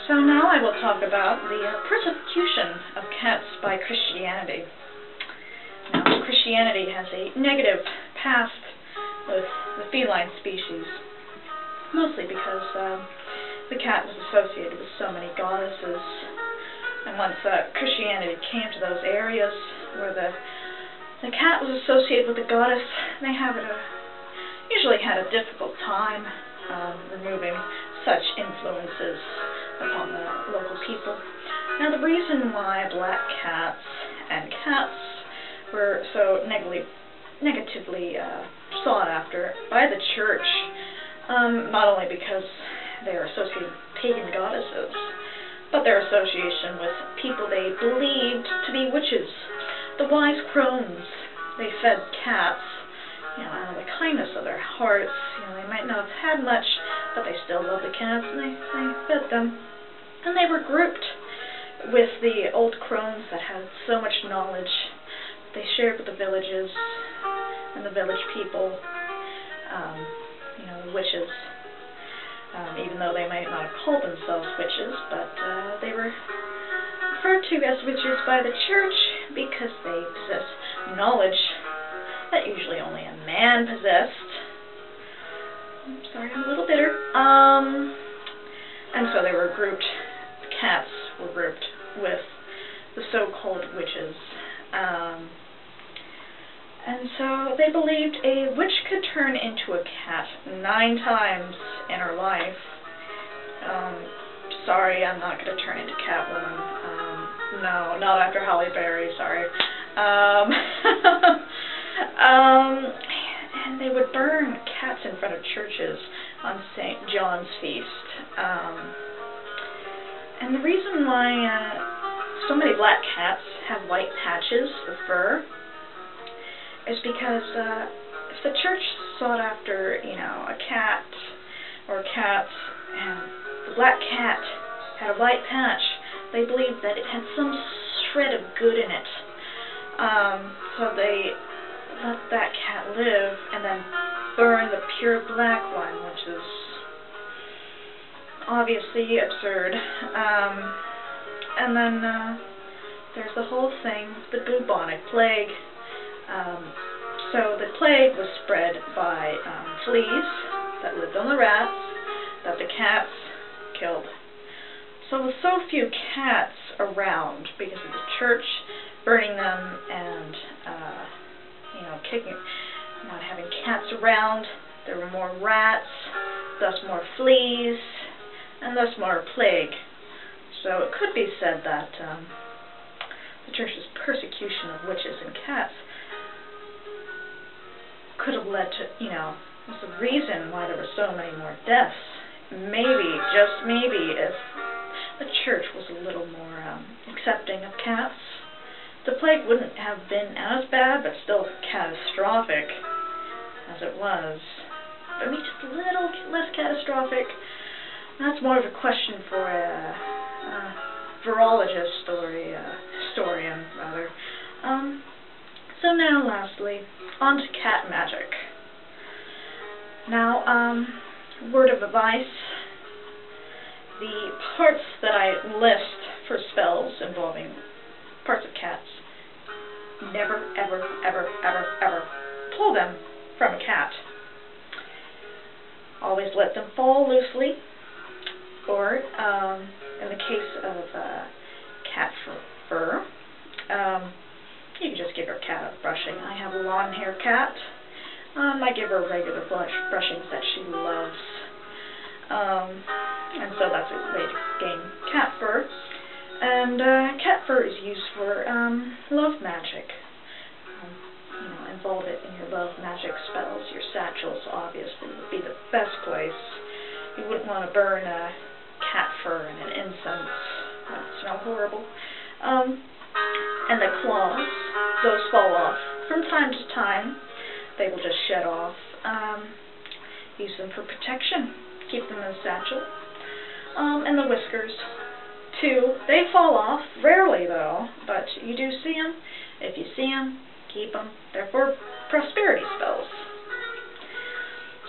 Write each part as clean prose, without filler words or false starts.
So now I will talk about the persecution of cats by Christianity. Now, Christianity has a negative past with the feline species, mostly because the cat was associated with so many goddesses. And once Christianity came to those areas where the cat was associated with the goddess, they usually had a difficult time removing such influences upon the local people. Now, the reason why black cats and cats were so negatively sought after by the church, not only because they are associated with pagan goddesses, but their association with people they believed to be witches, the wise crones. They fed cats, out of the kindness of their hearts. They might not have had much, but they still loved the cats, and they fed them. And they were grouped with the old crones that had so much knowledge they shared with the villages and the village people, the witches, even though they might not have called themselves witches, but they were referred to as witches by the church because they possessed knowledge that usually only a man possessed. I'm sorry, I'm a little bitter. And so they were grouped, the cats were grouped with the so-called witches. And so they believed a witch could turn into a cat 9 times in her life. Sorry, I'm not going to turn into Catwoman. No, not after Halle Berry, sorry. And they would burn cats in front of churches on St. John's feast. And the reason why so many black cats have white patches of fur is because if the church sought after, a cat or cats, and the black cat had a white patch, they believed that it had some shred of good in it. So they let that cat live and then burn the pure black one, which is obviously absurd. And then there's the whole thing, the bubonic plague. So the plague was spread by fleas that lived on the rats that the cats killed. So with so few cats around because of the church burning them and not having cats around, there were more rats, thus more fleas, and thus more plague. So it could be said that the church's persecution of witches and cats could have led to, was the reason why there were so many more deaths. Maybe, just maybe, if the church was a little more accepting of cats, the plague wouldn't have been as bad, but still catastrophic as it was. But maybe just a little less catastrophic. That's more of a question for a virologist or a historian, rather. So now, lastly, on to cat magic. Now, word of advice, the parts that I list for spells involving parts of cats, never, ever, ever, ever, ever pull them from a cat. Always let them fall loosely, or in the case of cat fur, you can just give your cat a brushing. I have a long-haired cat. I give her regular brushings that she loves. And so that's a way to gain cat fur. And cat fur is used for love magic. Involve it in your love magic spells. Your satchels, obviously, would be the best place. You wouldn't want to burn cat fur in an incense. That would smell horrible. And the claws, those fall off from time to time. They will just shed off. Use them for protection. Keep them in a satchel. And the whiskers, too. They fall off, rarely though, but you do see them. If you see them, keep them. They're for prosperity spells.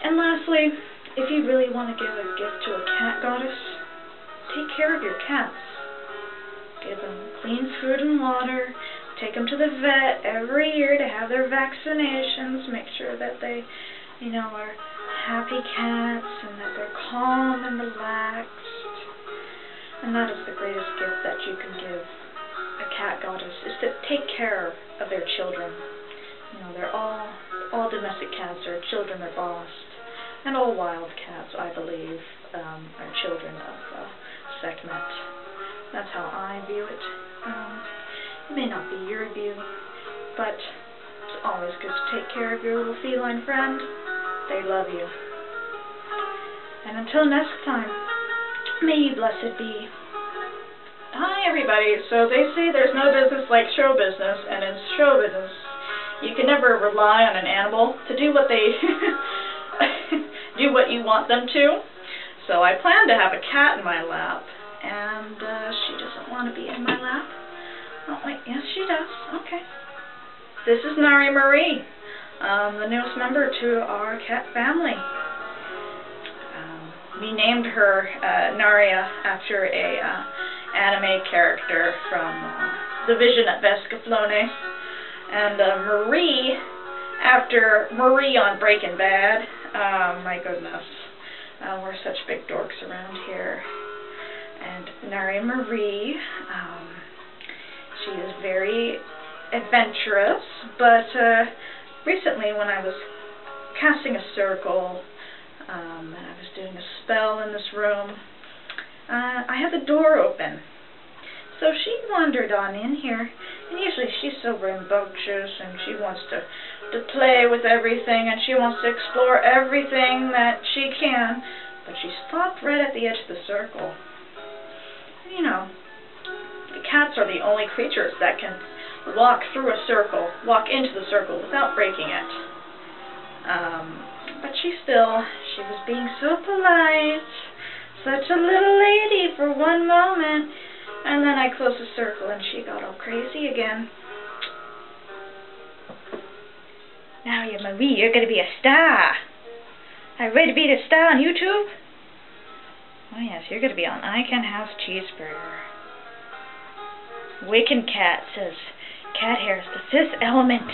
And lastly, if you really want to give a gift to a cat goddess, take care of your cats. Give them clean food and water. Take them to the vet every year to have their vaccinations. Make sure that they, are happy cats and that they're calm and relaxed. And that is the greatest gift that you can give a cat goddess, is to take care of their children. They're all domestic cats are children of lost, and all wild cats, I believe, are children of Sekhmet. That's how I view it. It may not be your view, but it's always good to take care of your little feline friend. They love you. And until next time, may you blessed be. Hi everybody. So they say there's no business like show business, and in show business, you can never rely on an animal to do what they do what you want them to. So I plan to have a cat in my lap, and she doesn't want to be in my lap. Oh wait, yes she does. Okay. This is Nari Marie, the newest member to our cat family. We named her Naria after a anime character from The Vision at Vescaflone, and Marie after Marie on Breaking Bad. My goodness, we're such big dorks around here. And Nari Marie, she is very adventurous, but recently when I was casting a circle, and I was doing a spell in this room, I had the door open. So she wandered on in here, and usually she's so rambunctious, and she wants to play with everything, and she wants to explore everything that she can, but she stopped right at the edge of the circle. The cats are the only creatures that can walk through a circle, walk into the circle without breaking it. But she was being so polite, such a little lady for one moment, and then I closed the circle and she got all crazy again. Now Marie, you're going to be a star. Are you ready to be the star on YouTube? Oh yes, you're going to be on I Can Have Cheeseburger. Wiccan Cat says, cat hair is the fifth element.